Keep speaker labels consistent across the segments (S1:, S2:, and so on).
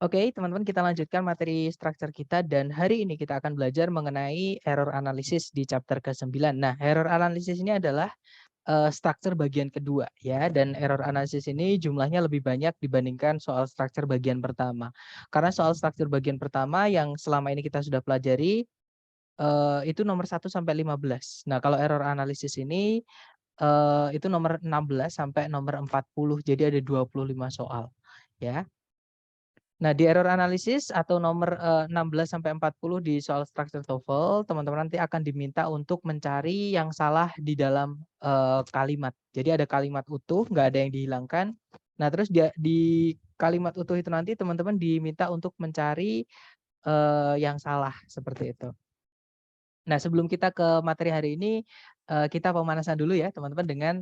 S1: Oke, teman-teman kita lanjutkan materi struktur kita dan hari ini kita akan belajar mengenai error analysis di chapter ke-9. Nah, error analysis ini adalah struktur bagian kedua ya, dan error analysis ini jumlahnya lebih banyak dibandingkan soal struktur bagian pertama. Karena soal struktur bagian pertama yang selama ini kita sudah pelajari itu nomor 1 sampai 15. Nah, kalau error analysis ini itu nomor 16 sampai nomor 40. Jadi ada 25 soal ya. Nah, di error analysis atau nomor 16 sampai 40 di soal struktur TOEFL, teman-teman nanti akan diminta untuk mencari yang salah di dalam kalimat. Jadi ada kalimat utuh, nggak ada yang dihilangkan. Nah, terus di kalimat utuh itu nanti teman-teman diminta untuk mencari yang salah seperti itu. Nah, sebelum kita ke materi hari ini, kita pemanasan dulu ya, teman-teman, dengan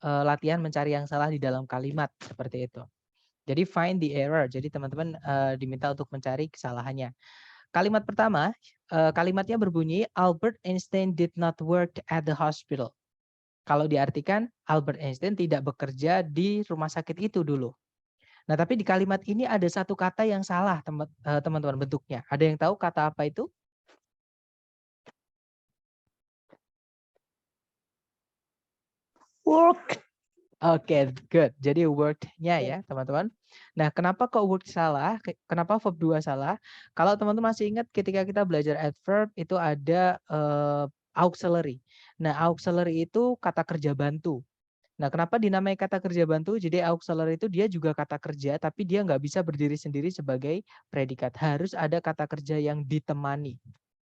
S1: latihan mencari yang salah di dalam kalimat seperti itu. Jadi find the error. Jadi teman-teman diminta untuk mencari kesalahannya. Kalimat pertama, kalimatnya berbunyi Albert Einstein did not work at the hospital. Kalau diartikan Albert Einstein tidak bekerja di rumah sakit itu dulu. Nah, tapi di kalimat ini ada satu kata yang salah, teman-teman, bentuknya. Ada yang tahu kata apa itu?
S2: Work.
S1: Oke, good. Jadi word-nya ya, teman-teman. Nah, kenapa kok word salah? Kenapa verb 2 salah? Kalau teman-teman masih ingat ketika kita belajar adverb itu ada auxiliary. Nah, auxiliary itu kata kerja bantu. Nah, kenapa dinamai kata kerja bantu? Jadi auxiliary itu dia juga kata kerja, tapi dia nggak bisa berdiri sendiri sebagai predikat. Harus ada kata kerja yang ditemani.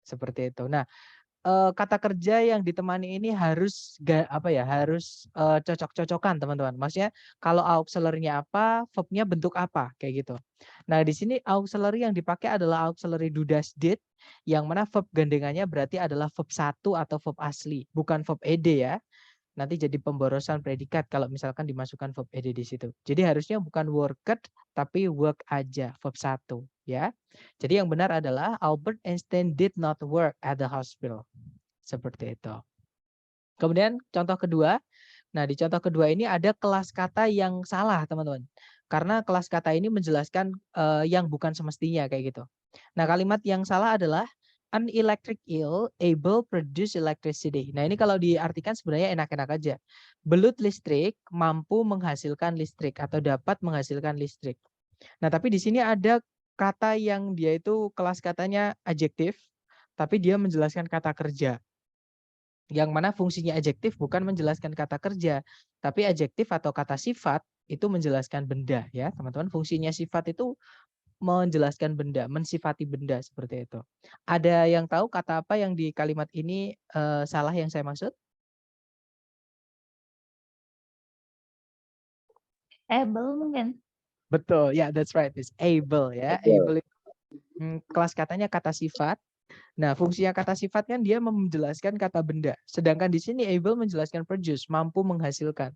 S1: Seperti itu. Nah, kata kerja yang ditemani ini harus harus cocok-cocokan, teman-teman. Maksudnya kalau auxiliary-nya apa, verb-nya bentuk apa, kayak gitu. Nah, di sini auxiliary yang dipakai adalah auxiliary do does did, yang mana verb gandengannya berarti adalah verb 1 atau verb asli, bukan verb ed ya. Nanti jadi pemborosan predikat kalau misalkan dimasukkan verb ed di situ. Jadi harusnya bukan worked tapi work aja, verb 1 ya. Jadi yang benar adalah Albert Einstein did not work at the hospital. Seperti itu. Kemudian contoh kedua. Nah, di contoh kedua ini ada kelas kata yang salah, teman-teman. Karena kelas kata ini menjelaskan yang bukan semestinya kayak gitu. Nah, kalimat yang salah adalah an electric eel able produce electricity. Nah, ini kalau diartikan sebenarnya enak-enak aja. Belut listrik mampu menghasilkan listrik atau dapat menghasilkan listrik. Nah, tapi di sini ada kata yang dia itu kelas katanya adjektif, tapi dia menjelaskan kata kerja. Yang mana fungsinya adjektif bukan menjelaskan kata kerja, tapi adjektif atau kata sifat itu menjelaskan benda ya, teman-teman. Fungsinya sifat itu menjelaskan benda, mensifati benda seperti itu. Ada yang tahu kata apa yang di kalimat ini salah yang saya maksud?
S2: Able mungkin.
S1: Betul, ya, that's right. It's able ya. Able itu kelas katanya kata sifat. Nah, fungsinya kata sifat kan dia menjelaskan kata benda. Sedangkan di sini able menjelaskan produce, mampu menghasilkan.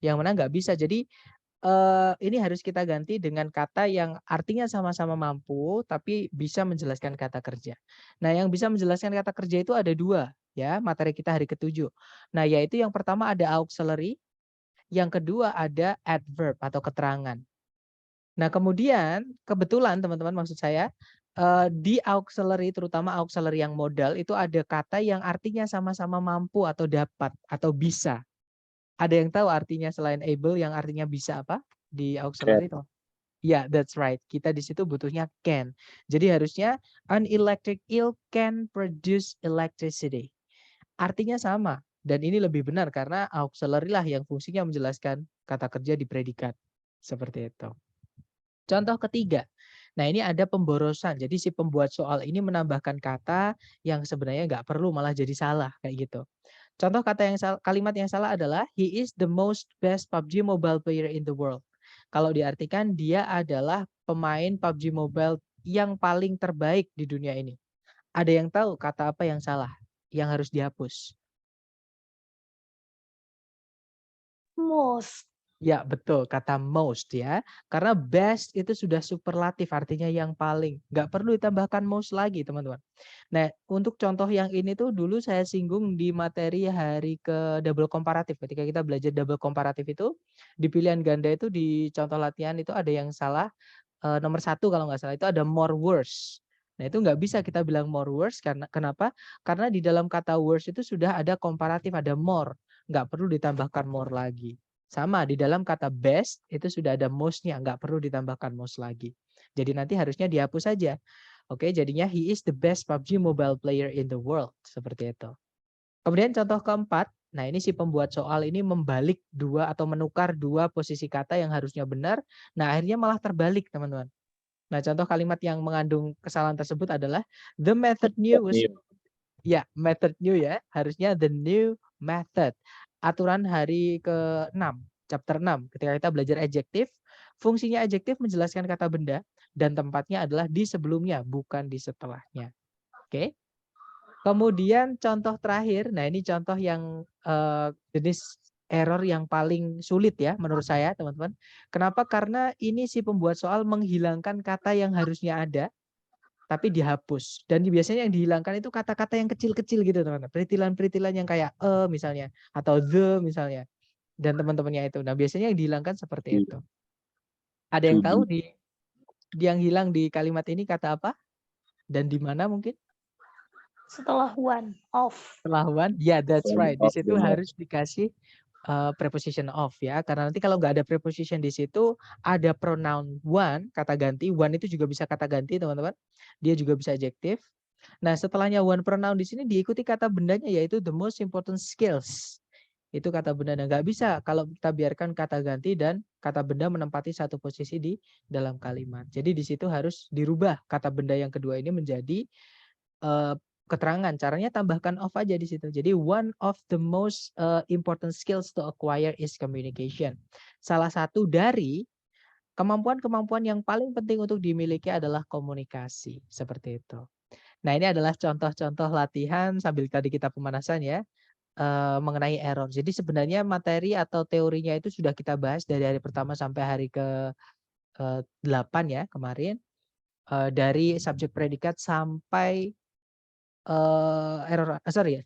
S1: Yang mana nggak bisa. Jadi ini harus kita ganti dengan kata yang artinya sama-sama mampu, tapi bisa menjelaskan kata kerja. Nah, yang bisa menjelaskan kata kerja itu ada dua, ya, materi kita hari ke-7. Nah, yaitu yang pertama ada auxiliary, yang kedua ada adverb atau keterangan. Nah, kemudian kebetulan teman-teman maksud saya, di auxiliary terutama auxiliary yang modal itu ada kata yang artinya sama-sama mampu atau dapat atau bisa. Ada yang tahu artinya selain able yang artinya bisa apa di auxiliary itu? Ya, that's right. Kita di situ butuhnya can. Jadi harusnya an electric eel can produce electricity. Artinya sama. Dan ini lebih benar karena auxiliary lah yang fungsinya menjelaskan kata kerja di predikat. Seperti itu. Contoh ketiga. Nah, ini ada pemborosan. Jadi si pembuat soal ini menambahkan kata yang sebenarnya nggak perlu malah jadi salah kayak gitu. Contoh kata yang kalimat yang salah adalah he is the most best PUBG Mobile player in the world. Kalau diartikan dia adalah pemain PUBG Mobile yang paling terbaik di dunia ini. Ada yang tahu kata apa yang salah? Yang harus dihapus?
S2: Most.
S1: Ya, betul. Kata most ya. Karena best itu sudah superlatif, artinya yang paling. Nggak perlu ditambahkan most lagi, teman-teman. Nah, untuk contoh yang ini tuh dulu saya singgung di materi hari ke double komparatif. Ketika kita belajar double komparatif itu, di pilihan ganda itu di contoh latihan itu ada yang salah. nomor 1 kalau nggak salah itu ada more worse. Nah itu nggak bisa kita bilang more worse karena kenapa? Karena di dalam kata worse itu sudah ada komparatif, ada more. Nggak perlu ditambahkan more lagi. Sama di dalam kata best itu sudah ada most-nya, nggak perlu ditambahkan most lagi. Jadi nanti harusnya dihapus saja. Oke, jadinya he is the best PUBG mobile player in the world. Seperti itu. Kemudian contoh keempat, nah ini si pembuat soal ini membalik dua atau menukar dua posisi kata yang harusnya benar. Nah akhirnya malah terbalik teman-teman. Nah contoh kalimat yang mengandung kesalahan tersebut adalah the method new was, ya method new ya, harusnya the new method. Aturan hari ke-6, chapter 6, ketika kita belajar adjektif, fungsinya adjektif menjelaskan kata benda dan tempatnya adalah di sebelumnya, bukan di setelahnya. Oke. Kemudian contoh terakhir, nah ini contoh yang jenis error yang paling sulit ya menurut saya teman-teman. Kenapa? Karena ini si pembuat soal menghilangkan kata yang harusnya ada, tapi dihapus. Dan biasanya yang dihilangkan itu kata-kata yang kecil-kecil gitu teman-teman. Peritilan-peritilan yang kayak misalnya, atau the misalnya. Dan teman-temannya itu. Nah biasanya yang dihilangkan seperti itu. Ada yang tahu di yang hilang di kalimat ini kata apa? Dan di mana mungkin?
S2: Setelah one, off.
S1: Setelah one, ya that's right. Di situ harus dikasih preposition of ya. Karena nanti kalau nggak ada preposition di situ, ada pronoun one, kata ganti. One itu juga bisa kata ganti teman-teman. Dia juga bisa adjektif. Nah setelahnya one pronoun di sini diikuti kata bendanya yaitu the most important skills. Itu kata bendanya. Nggak bisa kalau kita biarkan kata ganti dan kata benda menempati satu posisi di dalam kalimat. Jadi di situ harus dirubah kata benda yang kedua ini menjadi keterangan. Caranya tambahkan of aja di situ. Jadi one of the most important skills to acquire is communication. Salah satu dari kemampuan-kemampuan yang paling penting untuk dimiliki adalah komunikasi. Seperti itu. Nah ini adalah contoh-contoh latihan sambil tadi kita pemanasan ya. Mengenai error. Jadi sebenarnya materi atau teorinya itu sudah kita bahas dari hari pertama sampai hari ke 8 ya kemarin. Dari subjek predikat sampai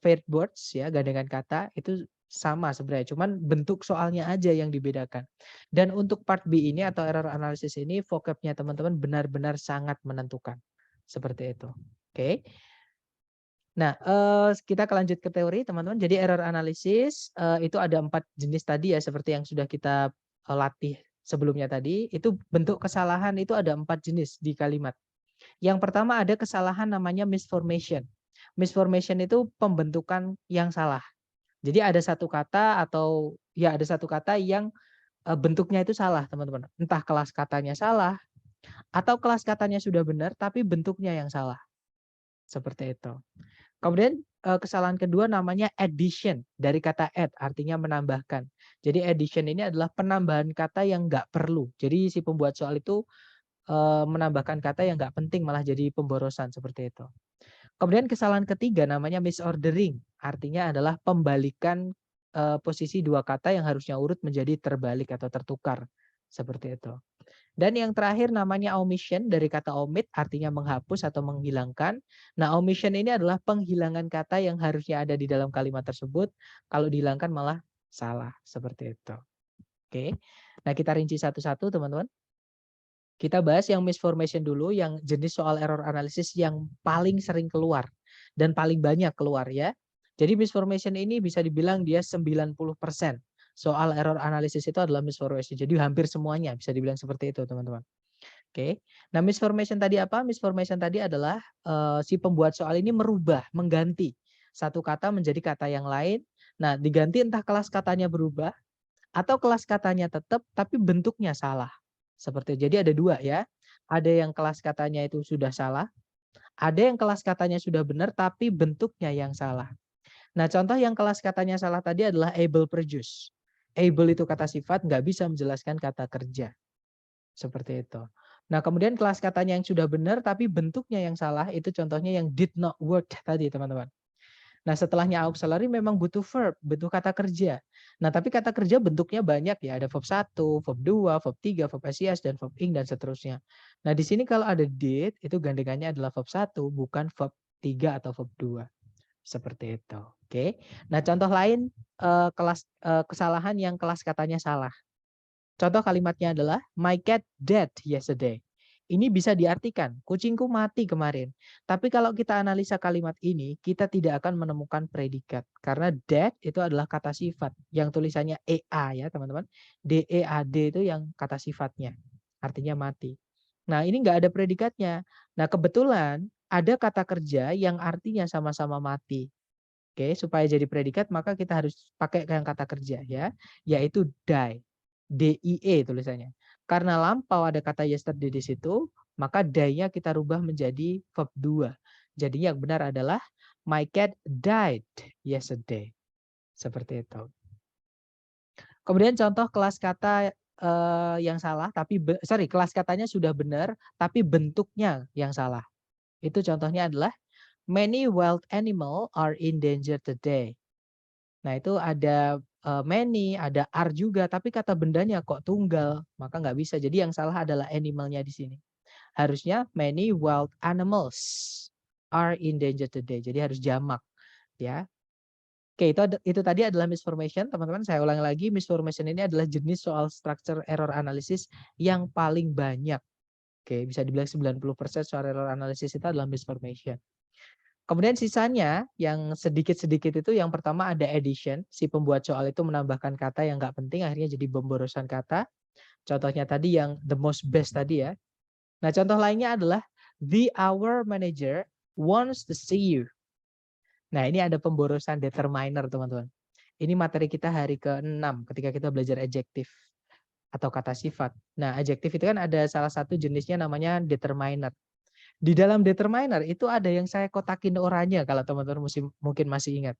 S1: fair words ya, gandengan kata itu sama sebenarnya, cuman bentuk soalnya aja yang dibedakan. Dan untuk part B ini atau error analysis ini vocabnya teman-teman benar-benar sangat menentukan. Seperti itu. Oke. Nah, kita lanjut ke teori teman-teman. Jadi error analysis itu ada 4 jenis tadi ya seperti yang sudah kita latih sebelumnya tadi. Itu bentuk kesalahan itu ada 4 jenis di kalimat. Yang pertama ada kesalahan namanya misformation. Misformation itu pembentukan yang salah. Jadi ada satu kata atau ya ada satu kata yang bentuknya itu salah, teman-teman. Entah kelas katanya salah atau kelas katanya sudah benar tapi bentuknya yang salah. Seperti itu. Kemudian kesalahan kedua namanya addition dari kata add artinya menambahkan. Jadi addition ini adalah penambahan kata yang nggak perlu. Jadi si pembuat soal itu menambahkan kata yang nggak penting malah jadi pemborosan seperti itu. Kemudian kesalahan ketiga namanya misordering, artinya adalah pembalikan posisi dua kata yang harusnya urut menjadi terbalik atau tertukar, seperti itu. Dan yang terakhir namanya omission dari kata omit, artinya menghapus atau menghilangkan. Nah omission ini adalah penghilangan kata yang harusnya ada di dalam kalimat tersebut, kalau dihilangkan malah salah, seperti itu. Oke, nah kita rinci satu-satu teman-teman. Kita bahas yang misformation dulu, yang jenis soal error analysis yang paling sering keluar dan paling banyak keluar ya. Jadi misformation ini bisa dibilang dia 90% soal error analysis itu adalah misformation. Jadi hampir semuanya bisa dibilang seperti itu teman-teman. Oke. Nah misformation tadi apa? Misformation tadi adalah si pembuat soal ini merubah, mengganti satu kata menjadi kata yang lain. Nah diganti entah kelas katanya berubah atau kelas katanya tetap tapi bentuknya salah. Seperti jadi ada dua ya. Ada yang kelas katanya itu sudah salah, ada yang kelas katanya sudah benar tapi bentuknya yang salah. Nah, contoh yang kelas katanya salah tadi adalah able produce. Able itu kata sifat, nggak bisa menjelaskan kata kerja. Seperti itu. Nah, kemudian kelas katanya yang sudah benar tapi bentuknya yang salah, itu contohnya yang did not work tadi, teman-teman. Nah, setelahnya auxiliary memang butuh verb, butuh kata kerja. Nah, tapi kata kerja bentuknya banyak ya, ada verb 1, verb 2, verb 3, verb SIS, dan verb ing, dan seterusnya. Nah, di sini kalau ada did, itu gandengannya adalah verb 1, bukan verb 3 atau verb 2. Seperti itu. Oke. Nah, contoh lain kesalahan yang kelas katanya salah. Contoh kalimatnya adalah, my cat died yesterday. Ini bisa diartikan, kucingku mati kemarin. Tapi kalau kita analisa kalimat ini, kita tidak akan menemukan predikat. Karena dead itu adalah kata sifat. Yang tulisannya EA ya teman-teman. DEAD itu yang kata sifatnya. Artinya mati. Nah ini nggak ada predikatnya. Nah kebetulan ada kata kerja yang artinya sama-sama mati. Oke, supaya jadi predikat maka kita harus pakai yang kata kerja ya. Yaitu die. DIE tulisannya. Karena lampau ada kata yesterday di situ, maka die-nya kita rubah menjadi verb 2. Jadi yang benar adalah my cat died yesterday. Seperti itu. Kemudian contoh kelas kata yang salah, tapi kelas katanya sudah benar, tapi bentuknya yang salah. Itu contohnya adalah many wild animal are in danger today. Nah itu ada many, ada are juga, tapi kata bendanya kok tunggal, maka nggak bisa. Jadi yang salah adalah animalnya di sini. Harusnya many wild animals are in danger today. Jadi harus jamak, ya. Oke, itu tadi adalah misformation, teman-teman. Saya ulang lagi, misformation ini adalah jenis soal structure error analysis yang paling banyak. Oke, bisa dibilang 90% soal error analysis itu adalah misformation. Kemudian sisanya yang sedikit-sedikit itu yang pertama ada addition. Si pembuat soal itu menambahkan kata yang nggak penting akhirnya jadi pemborosan kata. Contohnya tadi yang the most best tadi ya. Nah contoh lainnya adalah the our manager wants to see you. Nah ini ada pemborosan determiner teman-teman. Ini materi kita hari ke-6 ketika kita belajar adjektif atau kata sifat. Nah adjektif itu kan ada salah satu jenisnya namanya determiner. Di dalam determiner itu ada yang saya kotakin oranye kalau teman-teman mungkin masih ingat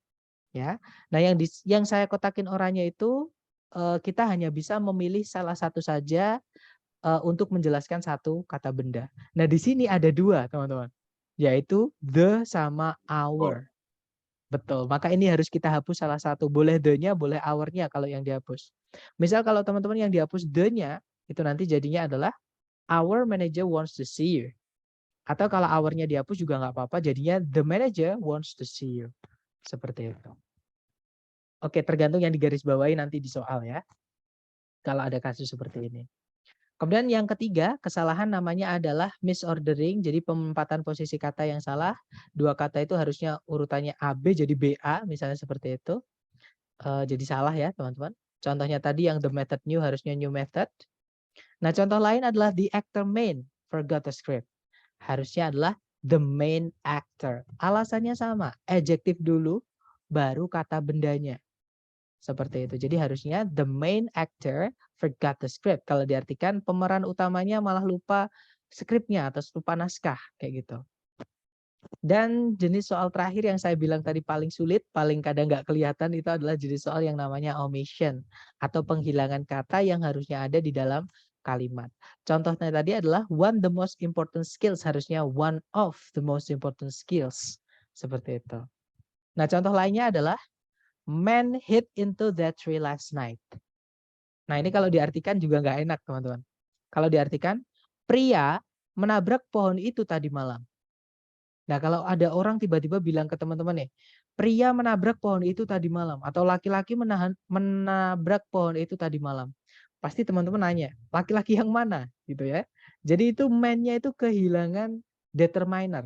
S1: ya. Nah, yang saya kotakin oranye itu kita hanya bisa memilih salah satu saja untuk menjelaskan satu kata benda. Nah, di sini ada dua, teman-teman. Yaitu the sama our. Betul. Maka ini harus kita hapus salah satu. Boleh the-nya, boleh our-nya kalau yang dihapus. Misal kalau teman-teman yang dihapus the-nya itu nanti jadinya adalah our manager wants to see you. Atau kalau hour-nya dihapus juga nggak apa-apa, jadinya the manager wants to see you. Seperti itu. Oke, tergantung yang digarisbawahi nanti di soal ya. Kalau ada kasus seperti ini. Kemudian yang ketiga, kesalahan namanya adalah misordering. Jadi penempatan posisi kata yang salah. Dua kata itu harusnya urutannya AB jadi BA, misalnya seperti itu. Jadi salah ya teman-teman. Contohnya tadi yang the method new harusnya new method. Nah contoh lain adalah the actor main forgot the script. Harusnya adalah the main actor. Alasannya sama, adjektif dulu, baru kata bendanya. Seperti itu. Jadi harusnya the main actor forgot the script. Kalau diartikan pemeran utamanya malah lupa skripnya atau lupa naskah. Kayak gitu. Dan jenis soal terakhir yang saya bilang tadi paling sulit, paling kadang nggak kelihatan itu adalah jenis soal yang namanya omission. Atau penghilangan kata yang harusnya ada di dalam kalimat. Contohnya tadi adalah one the most important skills, harusnya one of the most important skills. Seperti itu. Nah contoh lainnya adalah man hit into that tree last night. Nah ini kalau diartikan juga nggak enak teman-teman. Kalau diartikan pria menabrak pohon itu tadi malam. Nah kalau ada orang tiba-tiba bilang ke teman-teman nih, pria menabrak pohon itu tadi malam. Atau laki-laki menabrak pohon itu tadi malam. Pasti teman-teman nanya, laki-laki yang mana gitu ya. Jadi itu man-nya itu kehilangan determiner.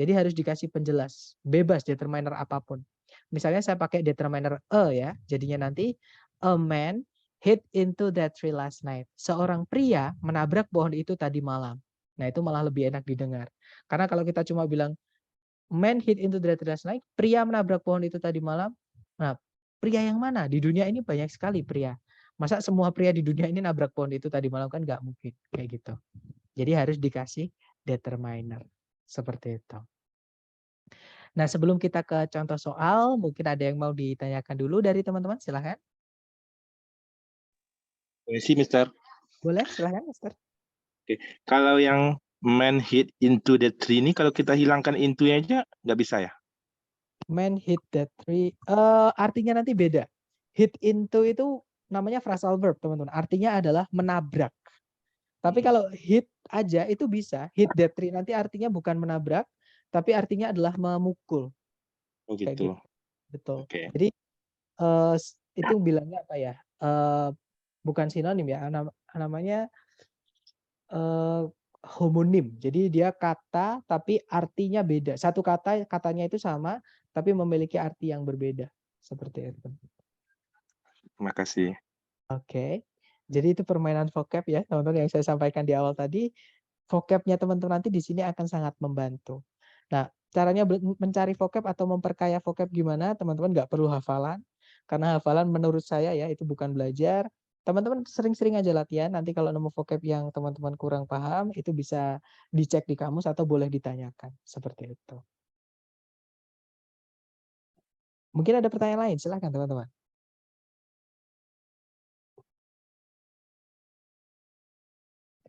S1: Jadi harus dikasih penjelas, bebas determiner apapun. Misalnya saya pakai determiner a ya, jadinya nanti a man hit into that tree last night. Seorang pria menabrak pohon itu tadi malam. Nah itu malah lebih enak didengar. Karena kalau kita cuma bilang man hit into the tree last night, pria menabrak pohon itu tadi malam. Nah, pria yang mana? Di dunia ini banyak sekali pria. Masa semua pria di dunia ini nabrak pohon itu tadi malam kan nggak mungkin kayak gitu. Jadi harus dikasih determiner seperti itu. Nah sebelum kita ke contoh soal, mungkin ada yang mau ditanyakan dulu dari teman-teman, silahkan.
S3: Permisi, Mister.
S1: Boleh, silahkan, Mister.
S3: Oke. Kalau yang man hit into the tree ini, kalau kita hilangkan into-nya aja nggak bisa ya?
S1: Man hit that tree, artinya nanti beda. Hit into itu namanya phrasal verb, teman-teman. Artinya adalah menabrak. Tapi kalau hit aja itu bisa, hit that tree nanti artinya bukan menabrak, tapi artinya adalah memukul.
S3: Oh
S1: Kayak
S3: gitu.
S1: gitu. Betul.
S3: Oke.
S1: Jadi itu bilangnya apa ya? Bukan sinonim ya, namanya homonim. Jadi dia kata tapi artinya beda. Satu katanya itu sama tapi memiliki arti yang berbeda. Seperti itu.
S3: Terima kasih.
S1: Oke. Jadi itu permainan vocab ya, teman-teman yang saya sampaikan di awal tadi. Vocabnya teman-teman nanti di sini akan sangat membantu. Nah, caranya mencari vocab atau memperkaya vocab gimana? Teman-teman nggak perlu hafalan. Karena hafalan menurut saya ya itu bukan belajar. Teman-teman sering-sering aja latihan. Nanti kalau nemu vocab yang teman-teman kurang paham, itu bisa dicek di kamus atau boleh ditanyakan. Seperti itu. Mungkin ada pertanyaan lain, silahkan teman-teman.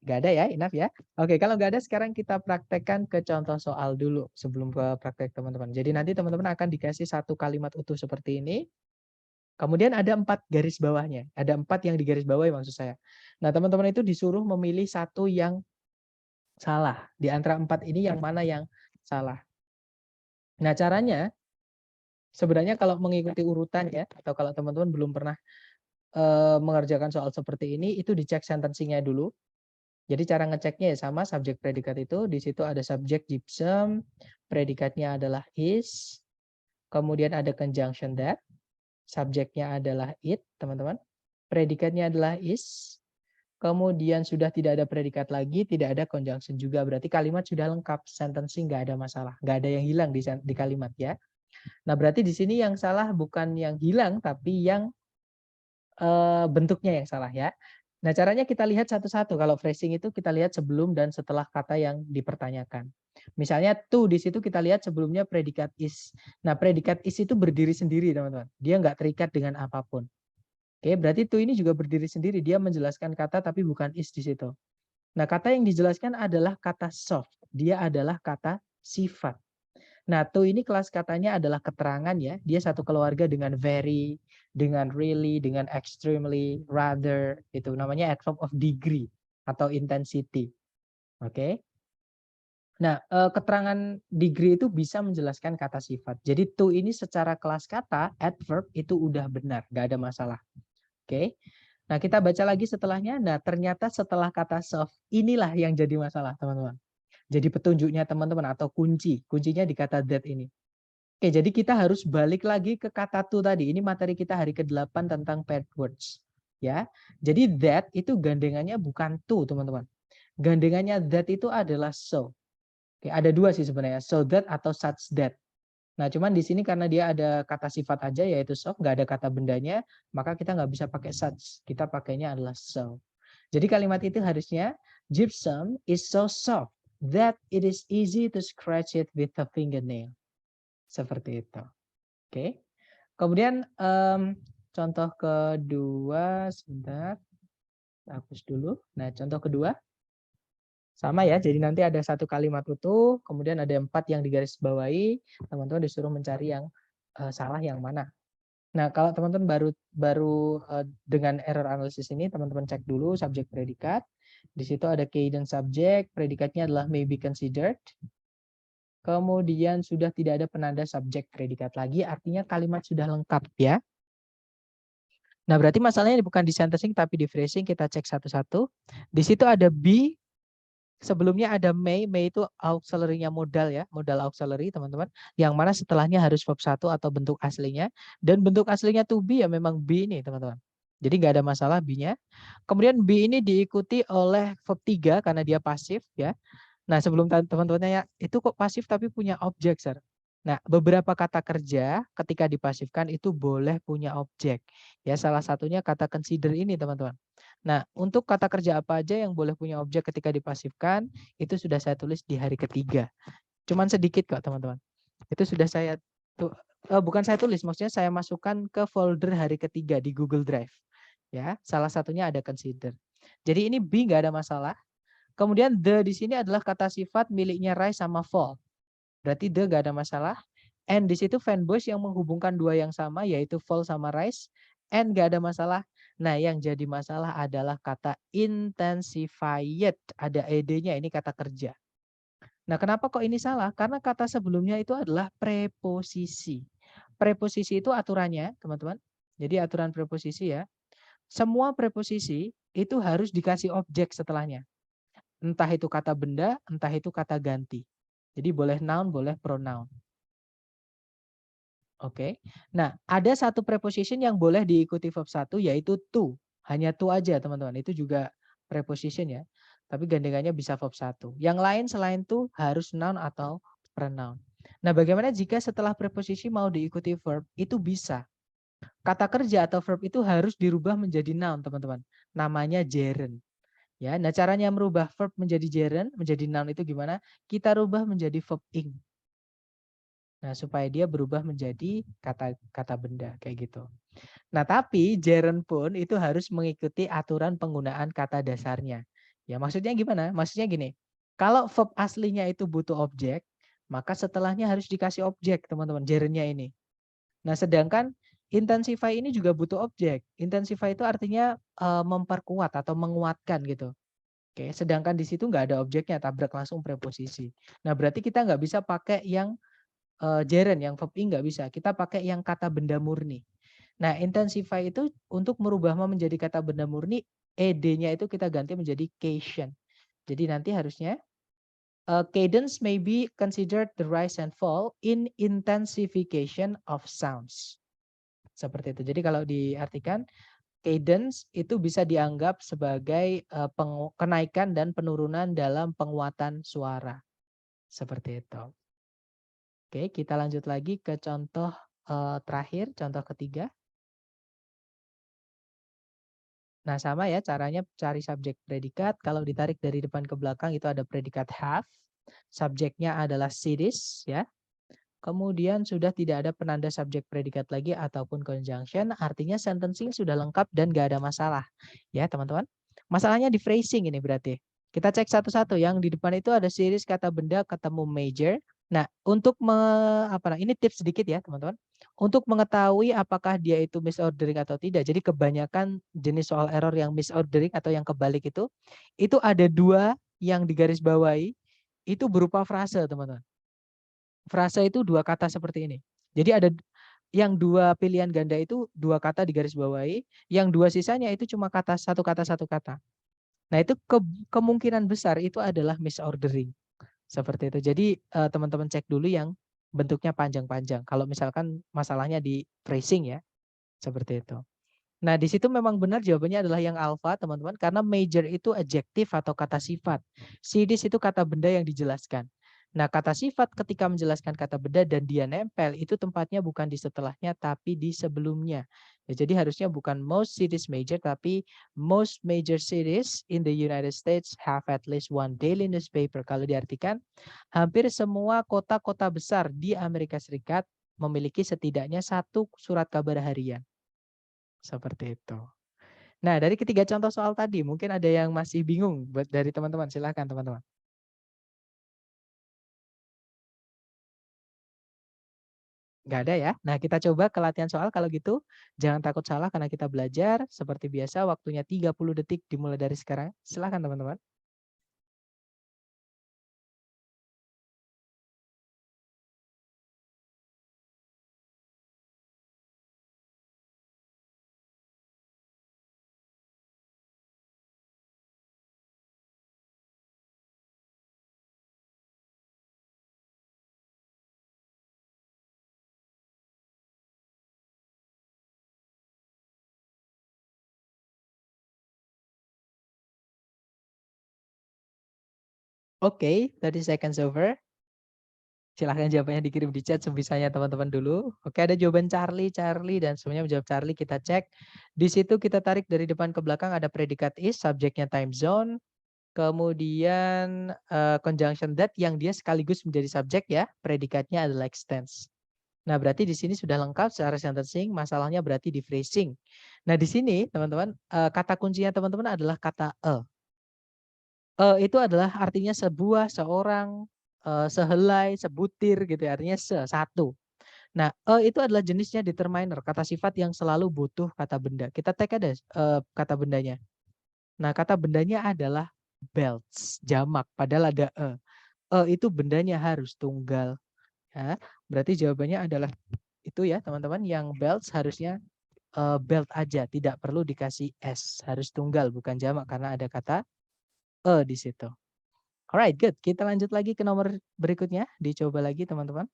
S1: Nggak ada ya, enough ya. Oke, kalau nggak ada sekarang kita praktekkan ke contoh soal dulu sebelum ke praktek teman-teman. Jadi nanti teman-teman akan dikasih satu kalimat utuh seperti ini. Kemudian ada 4 garis bawahnya. Ada 4 yang digaris bawahi maksud saya. Nah, teman-teman itu disuruh memilih satu yang salah. Di antara 4 ini yang mana yang salah. Nah, caranya sebenarnya kalau mengikuti urutan ya, atau kalau teman-teman belum pernah mengerjakan soal seperti ini, itu dicek sentencing-nya dulu. Jadi cara ngeceknya ya sama subjek predikat itu. Di situ ada subjek gypsum, predikatnya adalah is, kemudian ada conjunction that, subjeknya adalah it, teman-teman. Predikatnya adalah is, kemudian sudah tidak ada predikat lagi, tidak ada conjunction juga. Berarti kalimat sudah lengkap, sentencing nggak ada masalah, nggak ada yang hilang di kalimat ya. Nah berarti di sini yang salah bukan yang hilang, tapi yang bentuknya yang salah ya. Nah, caranya kita lihat satu-satu. Kalau phrasing itu kita lihat sebelum dan setelah kata yang dipertanyakan. Misalnya to di situ kita lihat sebelumnya predikat is. Nah, predikat is itu berdiri sendiri, teman-teman. Dia nggak terikat dengan apapun. Oke, berarti to ini juga berdiri sendiri. Dia menjelaskan kata tapi bukan is di situ. Nah, kata yang dijelaskan adalah kata soft. Dia adalah kata sifat. Nah, to ini kelas katanya adalah keterangan ya. Dia satu keluarga dengan very, dengan really, dengan extremely, rather. Itu namanya adverb of degree atau intensity. Oke. Nah, keterangan degree itu bisa menjelaskan kata sifat. Jadi to ini secara kelas kata, adverb itu udah benar. Nggak ada masalah. Oke. Nah, kita baca lagi setelahnya. Nah, ternyata setelah kata soft, inilah yang jadi masalah, teman-teman. Jadi petunjuknya teman-teman atau kuncinya di kata that ini. Oke, jadi kita harus balik lagi ke kata to tadi. Ini materi kita hari ke-8 tentang paired words. Ya. Jadi that itu gandengannya bukan to, teman-teman. Gandengannya that itu adalah so. Oke, ada 2 sih sebenarnya, so that atau such that. Nah, cuman di sini karena dia ada kata sifat aja yaitu so, nggak ada kata bendanya, maka kita nggak bisa pakai such. Kita pakainya adalah so. Jadi kalimat itu harusnya gypsum is so soft that it is easy to scratch it with a fingernail. Seperti itu. Oke. Kemudian contoh kedua, sebentar. Hapus dulu. Nah, contoh kedua. Sama ya, jadi nanti ada satu kalimat utuh, kemudian ada 4 yang digarisbawahi, teman-teman disuruh mencari yang salah yang mana. Nah, kalau teman-teman baru dengan error analisis ini, teman-teman cek dulu subjek predikat. Di situ ada cadence subjek, predikatnya adalah may be considered. Kemudian sudah tidak ada penanda subjek predikat lagi, artinya kalimat sudah lengkap ya. Nah, berarti masalahnya bukan di sentencing tapi di phrasing, kita cek satu-satu. Di situ ada be, sebelumnya ada may itu auxiliary-nya modal ya, modal auxiliary teman-teman, yang mana setelahnya harus verb 1 atau bentuk aslinya, dan bentuk aslinya to be ya memang be ini teman-teman. Jadi nggak ada masalah be-nya. Kemudian be ini diikuti oleh verb 3 karena dia pasif ya. Nah, sebelum teman-teman tanya, itu kok pasif tapi punya objek, Sir? Nah, beberapa kata kerja ketika dipasifkan itu boleh punya objek. Ya, salah satunya kata consider ini, teman-teman. Nah, untuk kata kerja apa aja yang boleh punya objek ketika dipasifkan, itu sudah saya tulis di hari ketiga. Cuman sedikit kok, teman-teman. Itu sudah saya bukan saya tulis, maksudnya saya masukkan ke folder hari ketiga di Google Drive. Ya, salah satunya ada consider. Jadi ini be nggak ada masalah. Kemudian the di sini adalah kata sifat miliknya Rise sama fall. Berarti the gak ada masalah. And di situ fanboys yang menghubungkan 2 yang sama yaitu fall sama Rise. And gak ada masalah. Nah, yang jadi masalah adalah kata intensified. Ada ed-nya, ini kata kerja. Nah, kenapa kok ini salah? Karena kata sebelumnya itu adalah preposisi. Preposisi itu aturannya, teman-teman. Jadi aturan preposisi ya. Semua preposisi itu harus dikasih objek setelahnya. Entah itu kata benda, entah itu kata ganti. Jadi boleh noun, boleh pronoun. Oke. Nah, ada satu preposition yang boleh diikuti verb 1 yaitu to. Hanya to aja, teman-teman. Itu juga preposition ya. Tapi gandengannya bisa verb 1. Yang lain selain to harus noun atau pronoun. Nah, bagaimana jika setelah preposisi mau diikuti verb? Itu bisa. Kata kerja atau verb itu harus dirubah menjadi noun, teman-teman. Namanya gerund. Ya, nah caranya merubah verb menjadi gerund, menjadi noun itu gimana? Kita rubah menjadi verb ing. Nah, supaya dia berubah menjadi kata benda kayak gitu. Nah, tapi gerund pun itu harus mengikuti aturan penggunaan kata dasarnya. Ya, maksudnya gimana? Maksudnya gini. Kalau verb aslinya itu butuh objek, maka setelahnya harus dikasih objek, teman-teman, gerundnya ini. Nah, sedangkan intensify ini juga butuh objek. Intensify itu artinya memperkuat atau menguatkan gitu. Oke, sedangkan di situ nggak ada objeknya, tabrak langsung preposisi. Nah, berarti kita nggak bisa pakai yang gerund, yang verb ing nggak bisa. Kita pakai yang kata benda murni. Nah, intensify itu untuk merubah menjadi kata benda murni, ed-nya itu kita ganti menjadi cation. Jadi nanti harusnya cadence may be considered the rise and fall in intensification of sounds. Seperti itu. Jadi kalau diartikan cadence itu bisa dianggap sebagai kenaikan dan penurunan dalam penguatan suara. Seperti itu. Oke, kita lanjut lagi ke contoh terakhir, contoh ketiga. Nah, sama ya caranya cari subjek predikat. Kalau ditarik dari depan ke belakang itu ada predikat have. Subjeknya adalah cities ya. Kemudian sudah tidak ada penanda subjek predikat lagi ataupun conjunction, artinya sentencing sudah lengkap dan gak ada masalah. Ya, teman-teman. Masalahnya di phrasing ini berarti. Kita cek satu-satu. Yang di depan itu ada series kata benda ketemu major. Nah, untuk ini tips sedikit ya, teman-teman. Untuk mengetahui apakah dia itu misordering atau tidak. Jadi kebanyakan jenis soal error yang misordering atau yang kebalik itu ada dua yang digarisbawahi, itu berupa frase, teman-teman. Frase itu dua kata seperti ini. Jadi ada yang dua pilihan ganda itu dua kata digarisbawahi, yang dua sisanya itu cuma satu kata. Nah, itu kemungkinan besar itu adalah misordering. Seperti itu. Jadi teman-teman cek dulu yang bentuknya panjang-panjang. Kalau misalkan masalahnya di phrasing ya. Seperti itu. Nah, di situ memang benar jawabannya adalah yang alpha, teman-teman, karena major itu adjektif atau kata sifat. Sidis itu kata benda yang dijelaskan. Nah, kata sifat ketika menjelaskan kata benda dan dia nempel, itu tempatnya bukan di setelahnya, tapi di sebelumnya. Ya, jadi harusnya bukan most cities major, tapi most major cities in the United States have at least one daily newspaper. Kalau diartikan, hampir semua kota-kota besar di Amerika Serikat memiliki setidaknya satu surat kabar harian. Seperti itu. Nah, dari ketiga contoh soal tadi, mungkin ada yang masih bingung buat dari teman-teman. Silakan teman-teman. Nggak ada ya? Nah, kita coba ke latihan soal kalau gitu. Jangan takut salah karena kita belajar. Seperti biasa, waktunya 30 detik dimulai dari sekarang. Silakan teman-teman. Oke, 30 seconds over. Silahkan jawabannya dikirim di chat sebisanya teman-teman dulu. Oke, ada jawaban Charlie, dan semuanya menjawab Charlie. Kita cek. Di situ kita tarik dari depan ke belakang ada predikat is, subjeknya time zone. Kemudian conjunction that yang dia sekaligus menjadi subjek ya. Predikatnya adalah extends. Nah, berarti di sini sudah lengkap secara sentencing. Masalahnya berarti di phrasing. Nah, di sini teman-teman kata kuncinya teman-teman adalah kata a. Itu adalah artinya sebuah, seorang, sehelai, sebutir gitu ya, artinya satu. Nah, itu adalah jenisnya determiner, kata sifat yang selalu butuh kata benda. Kita tag ada kata bendanya. Nah, kata bendanya adalah belts, jamak, padahal ada e. Itu bendanya harus tunggal. Ya. Berarti jawabannya adalah itu ya teman-teman, yang belts harusnya belt aja, tidak perlu dikasih s, harus tunggal bukan jamak karena ada kata di situ. Alright, good. Kita lanjut lagi ke nomor berikutnya. Dicoba lagi teman-teman.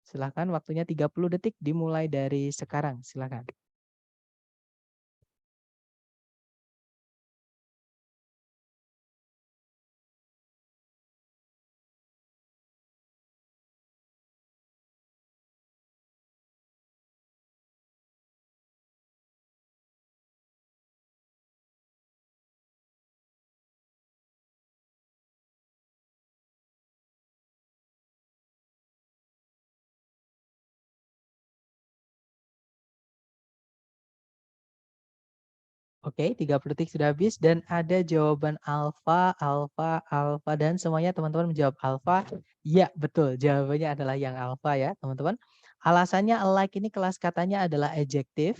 S1: Silakan, waktunya 30 detik dimulai dari sekarang. Silakan. Oke, 30 detik sudah habis dan ada jawaban alfa, alfa, alfa dan semuanya teman-teman menjawab alfa. Ya, betul. Jawabannya adalah yang alfa ya, teman-teman. Alasannya alike ini kelas katanya adalah adjektif.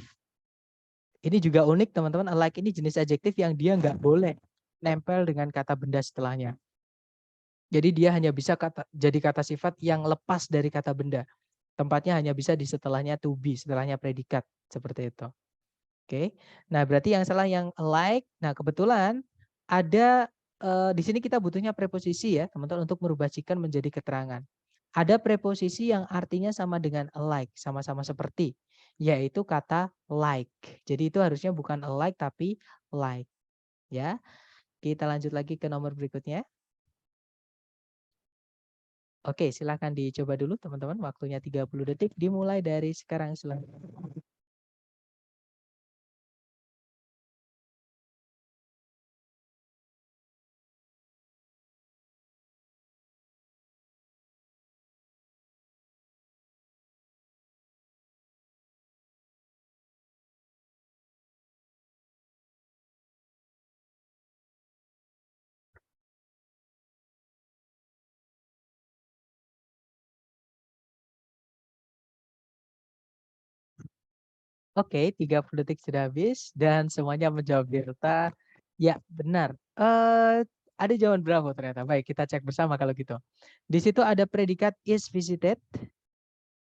S1: Ini juga unik, teman-teman. Alike ini jenis adjektif yang dia nggak boleh nempel dengan kata benda setelahnya. Jadi dia hanya bisa jadi kata sifat yang lepas dari kata benda. Tempatnya hanya bisa di setelahnya to be, setelahnya predikat. Seperti itu. Oke, nah berarti yang salah yang like. Nah kebetulan ada di sini kita butuhnya preposisi ya teman-teman untuk merubah chicken menjadi keterangan. Ada preposisi yang artinya sama dengan alike, sama-sama seperti, yaitu kata like. Jadi itu harusnya bukan alike tapi like. Ya, kita lanjut lagi ke nomor berikutnya. Oke, silahkan dicoba dulu teman-teman. Waktunya 30 detik dimulai dari sekarang. Silahkan. Oke, 30 detik sudah habis dan semuanya menjawab delta. Ya, benar. Ada jawaban Bravo ternyata. Baik, kita cek bersama kalau gitu. Di situ ada predikat is visited.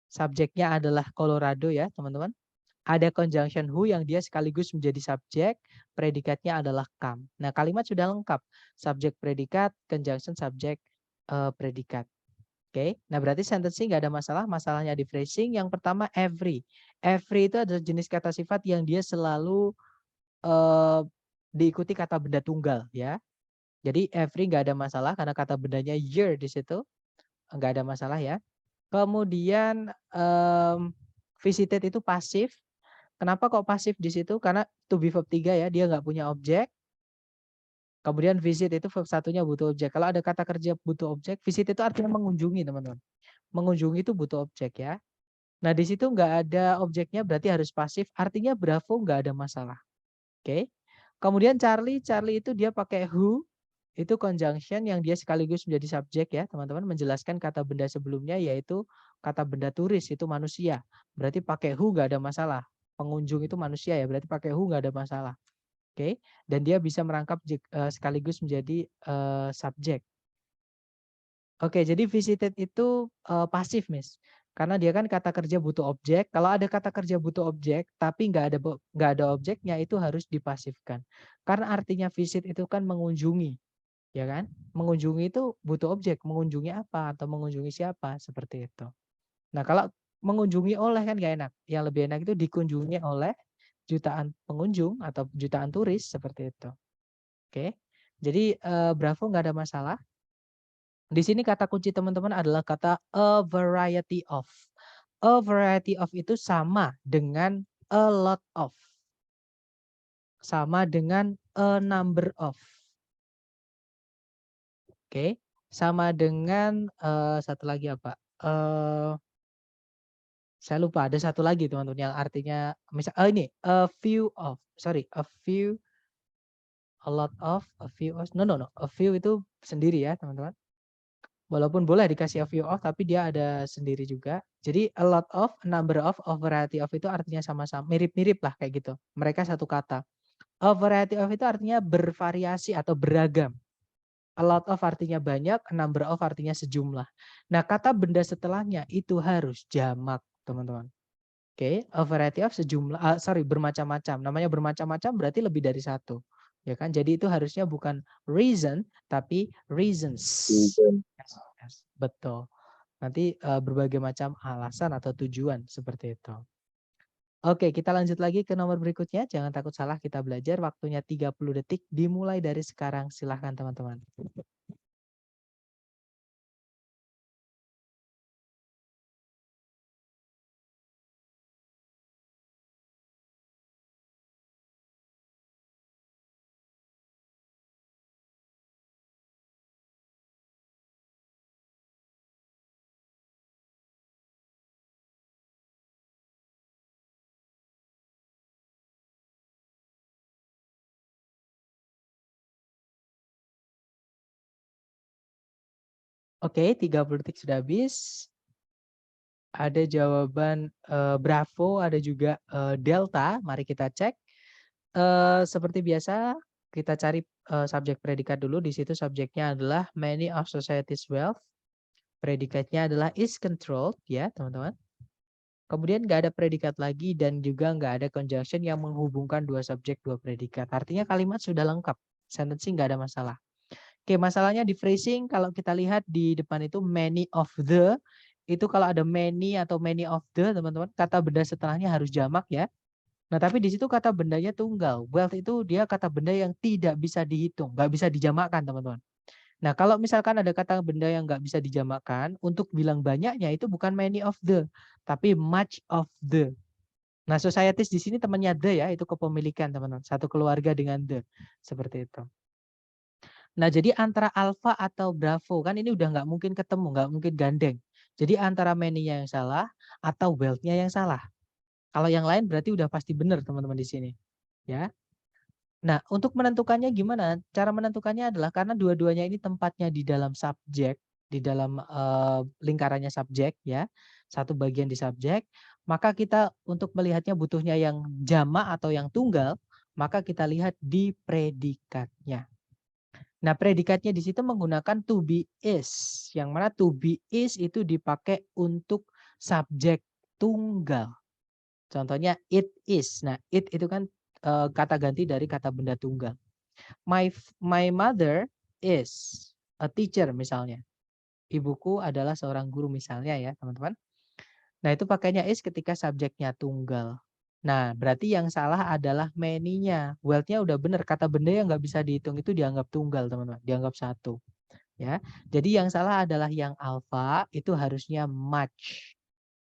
S1: Subjeknya adalah Colorado ya, teman-teman. Ada conjunction who yang dia sekaligus menjadi subjek, predikatnya adalah come. Nah, kalimat sudah lengkap. Subjek predikat, conjunction subjek predikat. Oke, nah berarti sentencing nggak ada masalah. Masalahnya di phrasing. Yang pertama every. Every itu adalah jenis kata sifat yang dia selalu diikuti kata benda tunggal ya. Jadi every nggak ada masalah karena kata bendanya year di situ nggak ada masalah ya. Kemudian visited itu pasif. Kenapa kok pasif di situ? Karena to be verb 3 ya, dia nggak punya objek. Kemudian visit itu verb satunya butuh objek. Kalau ada kata kerja butuh objek, visit itu artinya mengunjungi teman-teman. Mengunjungi itu butuh objek ya. Nah di situ nggak ada objeknya berarti harus pasif. Artinya Bravo nggak ada masalah. Oke. Kemudian Charlie, Charlie itu dia pakai who. Itu conjunction yang dia sekaligus menjadi subjek ya teman-teman. Menjelaskan kata benda sebelumnya yaitu kata benda turis itu manusia. Berarti pakai who nggak ada masalah. Pengunjung itu manusia ya. Berarti pakai who nggak ada masalah. Oke. Dan dia bisa merangkap sekaligus menjadi subjek. Oke, jadi visited itu pasif, Miss. Karena dia kan kata kerja butuh objek. Kalau ada kata kerja butuh objek, tapi nggak ada objeknya, itu harus dipasifkan. Karena artinya visit itu kan mengunjungi, ya kan? Mengunjungi itu butuh objek. Mengunjungi apa atau mengunjungi siapa seperti itu. Nah, kalau mengunjungi oleh kan nggak enak. Yang lebih enak itu dikunjungi oleh jutaan pengunjung atau jutaan turis seperti itu. Oke, jadi Bravo nggak ada masalah. Di sini kata kunci teman-teman adalah kata a variety of. A variety of itu sama dengan a lot of. Sama dengan a number of. Oke, sama dengan satu lagi apa? Saya lupa ada satu lagi teman-teman yang artinya misal ini a few of. Sorry, a few, a lot of, a few of. No. A few itu sendiri ya, teman-teman. Walaupun boleh dikasih a few of, tapi dia ada sendiri juga. Jadi a lot of, a number of, a variety of itu artinya sama-sama, mirip-mirip lah kayak gitu. Mereka satu kata. A variety of itu artinya bervariasi atau beragam. A lot of artinya banyak, a number of artinya sejumlah. Nah kata benda setelahnya itu harus jamak teman-teman. Oke, a variety of sejumlah, bermacam-macam. Namanya bermacam-macam berarti lebih dari satu. Ya kan? Jadi itu harusnya bukan reason tapi reasons. Yes, betul. Nanti berbagai macam alasan atau tujuan seperti itu. Oke, kita lanjut lagi ke nomor berikutnya. Jangan takut salah, kita belajar. Waktunya 30 detik dimulai dari sekarang. Silahkan teman-teman. Oke, 30 detik sudah habis. Ada jawaban Bravo, ada juga Delta. Mari kita cek. Seperti biasa, kita cari subjek predikat dulu. Di situ subjeknya adalah many of society's wealth. Predikatnya adalah is controlled, ya teman-teman. Kemudian nggak ada predikat lagi dan juga nggak ada conjunction yang menghubungkan dua subjek, dua predikat. Artinya kalimat sudah lengkap. Sentencing nggak ada masalah. Oke, masalahnya di phrasing. Kalau kita lihat di depan itu many of the. Itu kalau ada many atau many of the, teman-teman, kata benda setelahnya harus jamak ya. Nah, tapi di situ kata bendanya tunggal. Wealth itu dia kata benda yang tidak bisa dihitung, nggak bisa dijamakkan, teman-teman. Nah, kalau misalkan ada kata benda yang nggak bisa dijamakkan, untuk bilang banyaknya itu bukan many of the, tapi much of the. Nah, societies di sini temannya the ya, itu kepemilikan, teman-teman. Satu keluarga dengan the, seperti itu. Nah, jadi antara alpha atau bravo kan ini udah nggak mungkin ketemu, nggak mungkin gandeng. Jadi antara many-nya yang salah atau wealth-nya yang salah. Kalau yang lain berarti udah pasti benar, teman-teman di sini, ya. Nah, untuk menentukannya gimana? Cara menentukannya adalah karena dua-duanya ini tempatnya di dalam subjek, di dalam lingkarannya subjek ya. Satu bagian di subjek, maka kita untuk melihatnya butuhnya yang jamak atau yang tunggal, maka kita lihat di predikatnya. Nah, predikatnya di situ menggunakan to be is. Yang mana to be is itu dipakai untuk subjek tunggal. Contohnya it is. Nah, it itu kan kata ganti dari kata benda tunggal. My mother is a teacher misalnya. Ibuku adalah seorang guru misalnya ya, teman-teman. Nah, itu pakainya is ketika subjeknya tunggal. Nah, berarti yang salah adalah many-nya. Wealth-nya udah benar. Kata benda yang nggak bisa dihitung itu dianggap tunggal, teman-teman. Dianggap satu. Ya. Jadi yang salah adalah yang alpha itu harusnya much.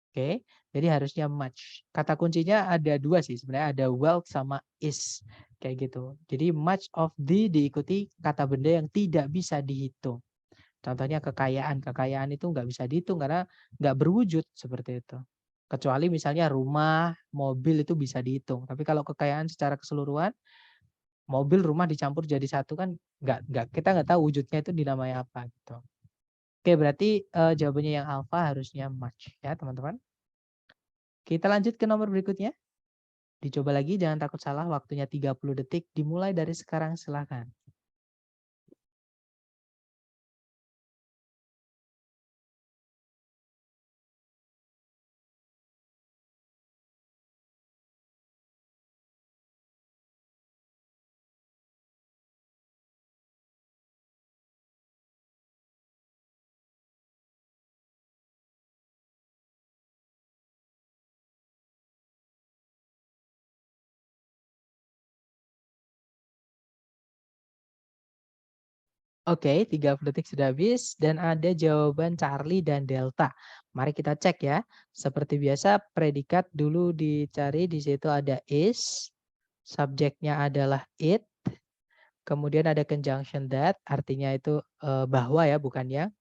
S1: Oke. Jadi harusnya much. Kata kuncinya ada dua sih sebenarnya, ada wealth sama is. Kayak gitu. Jadi much of the diikuti kata benda yang tidak bisa dihitung. Contohnya kekayaan. Kekayaan itu nggak bisa dihitung karena nggak berwujud seperti itu. Kecuali misalnya rumah, mobil itu bisa dihitung. Tapi kalau kekayaan secara keseluruhan, mobil, rumah dicampur jadi satu kan kita nggak tahu wujudnya itu dinamai apa gitu. Oke, berarti jawabannya yang alpha harusnya much ya teman-teman. Kita lanjut ke nomor berikutnya. Dicoba lagi, jangan takut salah. Waktunya 30 detik. Dimulai dari sekarang, silakan. Oke, 30 detik sudah habis dan ada jawaban Charlie dan Delta. Mari kita cek ya. Seperti biasa predikat dulu dicari, di situ ada is, subjeknya adalah it, kemudian ada conjunction that, artinya itu bahwa ya, bukan ya.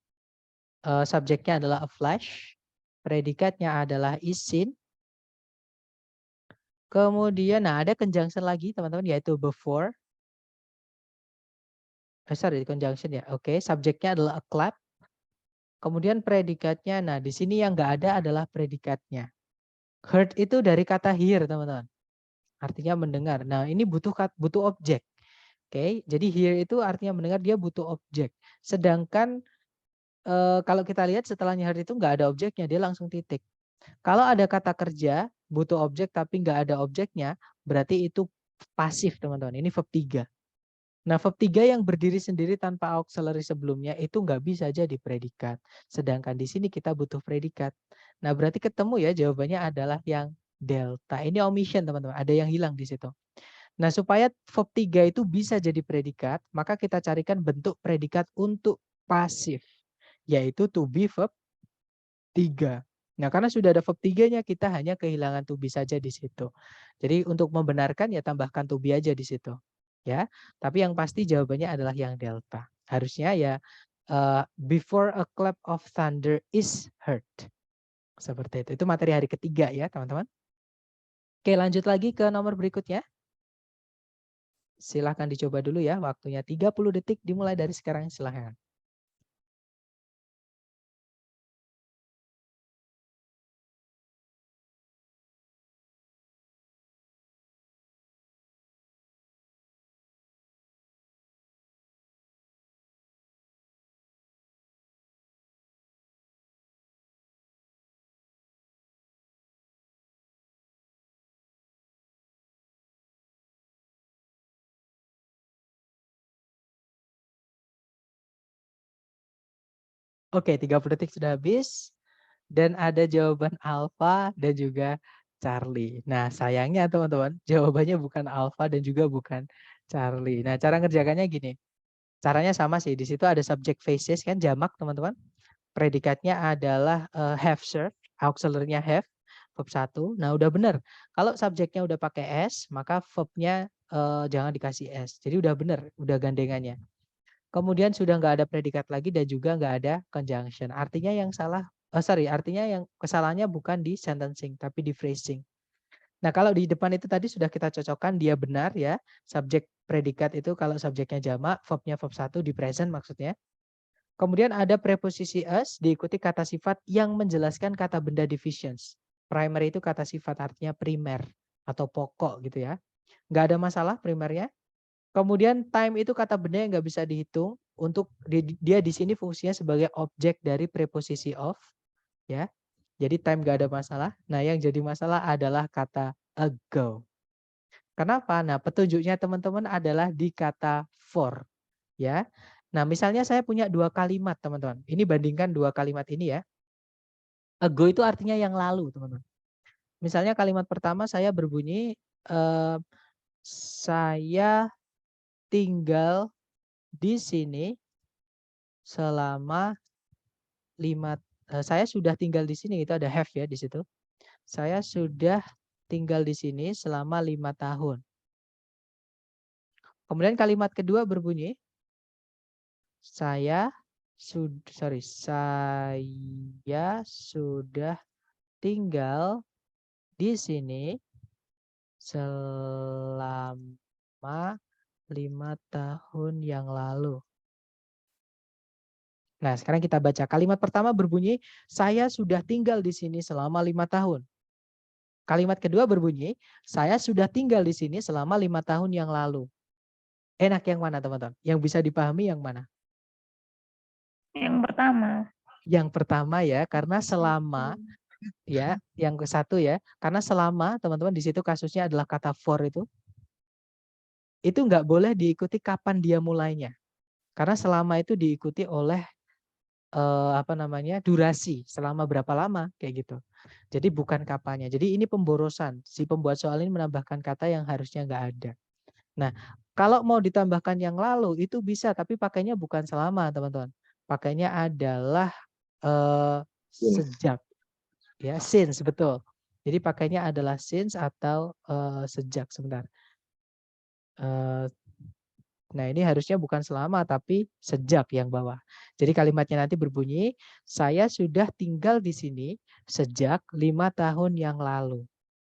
S1: Subjeknya adalah a flash, predikatnya adalah is seen. Kemudian nah ada conjunction lagi teman-teman yaitu before. Sorry, conjunction ya. Oke, subjeknya adalah a clap. Kemudian predikatnya, nah di sini yang nggak ada adalah predikatnya. Heard itu dari kata hear, teman-teman. Artinya mendengar. Nah ini butuh objek. Oke, jadi hear itu artinya mendengar, dia butuh objek. Sedangkan kalau kita lihat setelahnya heard itu nggak ada objeknya, dia langsung titik. Kalau ada kata kerja, butuh objek tapi nggak ada objeknya, berarti itu pasif, teman-teman. Ini verb 3. Nah, verb 3 yang berdiri sendiri tanpa auxiliary sebelumnya itu nggak bisa jadi predikat. Sedangkan di sini kita butuh predikat. Nah, berarti ketemu ya jawabannya adalah yang delta. Ini omission teman-teman, ada yang hilang di situ. Nah, supaya verb 3 itu bisa jadi predikat, maka kita carikan bentuk predikat untuk pasif, yaitu to be verb 3. Nah, karena sudah ada verb 3-nya, kita hanya kehilangan to be saja di situ. Jadi untuk membenarkan ya tambahkan to be aja di situ. Ya, tapi yang pasti jawabannya adalah yang delta. Harusnya ya before a clap of thunder is heard. Seperti itu. Itu materi hari ketiga ya, teman-teman. Oke, lanjut lagi ke nomor berikutnya. Silahkan dicoba dulu ya, waktunya 30 detik dimulai dari sekarang, silahkan. Oke, 30 detik sudah habis. Dan ada jawaban Alfa dan juga Charlie. Nah, sayangnya teman-teman, jawabannya bukan Alfa dan juga bukan Charlie. Nah, cara ngerjakannya gini. Caranya sama sih. Di situ ada subject phases kan, jamak teman-teman. Predikatnya adalah have served, auxiliary-nya have, verb 1. Nah, udah benar. Kalau subjeknya udah pakai S, maka verb-nya jangan dikasih S. Jadi udah benar, udah gandengannya. Kemudian sudah nggak ada predikat lagi dan juga nggak ada conjunction. Artinya yang salah, artinya yang kesalahannya bukan di sentencing tapi di phrasing. Nah, kalau di depan itu tadi sudah kita cocokkan dia benar ya. Subjek predikat itu kalau subjeknya jamak, verbnya verb 1 di present maksudnya. Kemudian ada preposisi us diikuti kata sifat yang menjelaskan kata benda divisions. Primary itu kata sifat artinya primer atau pokok gitu ya. Nggak ada masalah primernya. Kemudian time itu kata benda yang nggak bisa dihitung. Untuk dia di sini fungsinya sebagai objek dari preposisi of, ya. Jadi time nggak ada masalah. Nah, yang jadi masalah adalah kata ago. Kenapa? Nah, petunjuknya teman-teman adalah di kata for, ya. Nah, misalnya saya punya 2 kalimat, teman-teman. Ini bandingkan 2 kalimat ini ya. Ago itu artinya yang lalu, teman-teman. Misalnya kalimat pertama saya berbunyi saya tinggal di sini selama saya sudah tinggal di sini, itu ada have ya di situ. Saya sudah tinggal di sini selama 5 tahun. Kemudian kalimat kedua berbunyi saya sudah tinggal di sini selama 5 tahun yang lalu. Nah, sekarang kita baca. Kalimat pertama berbunyi, saya sudah tinggal di sini selama 5 tahun. Kalimat kedua berbunyi, saya sudah tinggal di sini selama 5 tahun yang lalu. Enak yang mana teman-teman? Yang bisa dipahami yang mana?
S2: Yang pertama.
S1: Yang pertama ya, karena selama ya, yang ke satu ya, karena selama teman-teman di situ kasusnya adalah kata for itu nggak boleh diikuti kapan dia mulainya. Karena selama itu diikuti oleh durasi selama berapa lama kayak gitu. Jadi bukan kapannya. Jadi ini pemborosan. Si pembuat soal ini menambahkan kata yang harusnya nggak ada. Nah, kalau mau ditambahkan yang lalu itu bisa, tapi pakainya bukan selama teman-teman. Pakainya adalah sejak, ya since betul. Jadi pakainya adalah since atau sejak sebentar. Nah, ini harusnya bukan selama tapi sejak yang bawah. Jadi kalimatnya nanti berbunyi, saya sudah tinggal di sini sejak 5 tahun yang lalu.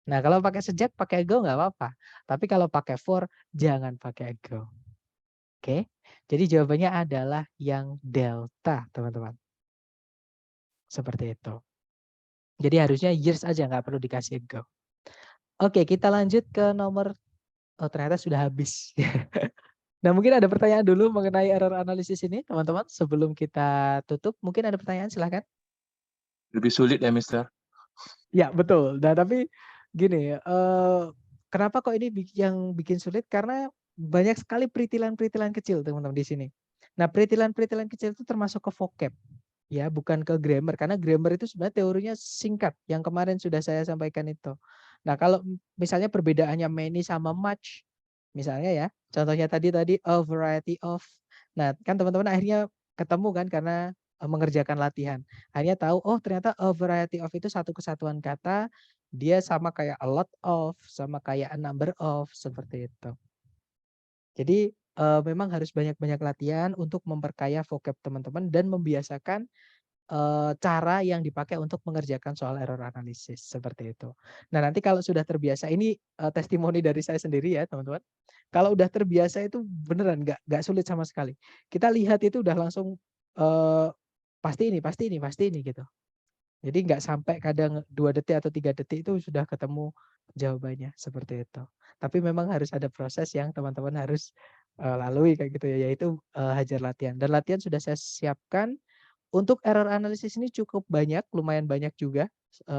S1: Nah, kalau pakai sejak pakai go nggak apa-apa. Tapi kalau pakai for jangan pakai go. Oke. Jadi jawabannya adalah yang delta, teman-teman. Seperti itu. Jadi harusnya years aja nggak perlu dikasih go. Oke, kita lanjut ke nomor ternyata sudah habis. Nah, mungkin ada pertanyaan dulu mengenai error analisis ini, teman-teman. Sebelum kita tutup, mungkin ada pertanyaan, silahkan.
S3: Lebih sulit ya, Mister?
S1: Ya, betul. Nah, tapi gini, kenapa kok ini yang bikin sulit? Karena banyak sekali peritilan-peritilan kecil teman-teman di sini. Nah, peritilan-peritilan kecil itu termasuk ke vocab ya, bukan ke grammar karena grammar itu sebenarnya teorinya singkat yang kemarin sudah saya sampaikan itu. Nah, kalau misalnya perbedaannya many sama much misalnya ya, contohnya tadi a variety of. Nah, kan teman-teman akhirnya ketemu kan karena mengerjakan latihan. Akhirnya tahu oh ternyata a variety of itu satu kesatuan kata, dia sama kayak a lot of, sama kayak a number of seperti itu. Jadi memang harus banyak-banyak latihan untuk memperkaya vocab teman-teman dan membiasakan cara yang dipakai untuk mengerjakan soal error analisis seperti itu. Nah, nanti kalau sudah terbiasa ini testimoni dari saya sendiri ya, teman-teman. Kalau udah terbiasa itu beneran nggak sulit sama sekali. Kita lihat itu udah langsung pasti ini gitu. Jadi nggak sampai kadang 2 detik atau 3 detik itu sudah ketemu jawabannya seperti itu. Tapi memang harus ada proses yang teman-teman harus lalui kayak gitu ya, yaitu hajar latihan. Dan latihan sudah saya siapkan untuk error analisis ini cukup banyak, lumayan banyak juga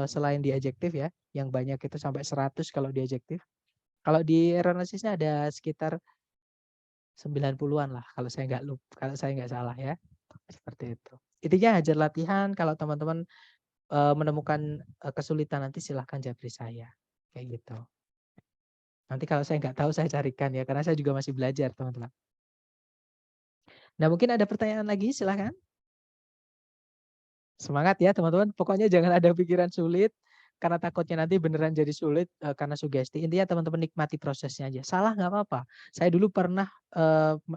S1: selain di adjektif ya, yang banyak itu sampai 100 kalau di adjektif. Kalau di error analisisnya ada sekitar 90-an lah kalau saya nggak salah ya. Seperti itu. Intinya hajar latihan, kalau teman-teman menemukan kesulitan nanti silahkan japri saya. Kayak gitu. Nanti kalau saya nggak tahu saya carikan ya, karena saya juga masih belajar teman-teman. Nah mungkin ada pertanyaan lagi silahkan. Semangat ya teman-teman, pokoknya jangan ada pikiran sulit, karena takutnya nanti beneran jadi sulit karena sugesti. Intinya teman-teman nikmati prosesnya aja. Salah nggak apa-apa. Saya dulu pernah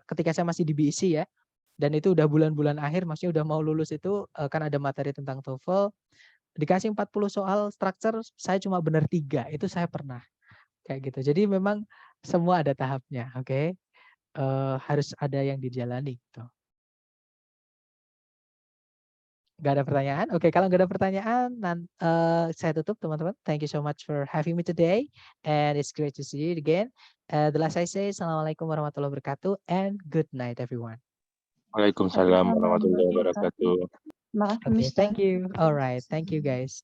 S1: ketika saya masih di BEC ya, dan itu udah bulan-bulan akhir, maksudnya udah mau lulus itu kan ada materi tentang TOEFL, dikasih 40 soal structure, saya cuma bener 3, itu saya pernah. Kayak gitu. Jadi memang semua ada tahapnya, oke? Harus ada yang dijalani gitu. Gak ada pertanyaan? Oke, kalau nggak ada pertanyaan, saya tutup teman-teman. Thank you so much for having me today, and it's great to see you again. The last I say, Assalamualaikum warahmatullahi wabarakatuh, and good night everyone.
S3: Waalaikumsalam warahmatullahi wabarakatuh.
S2: Terima kasih,
S1: Okay,
S2: Mister.
S1: thank you. All right, thank you guys.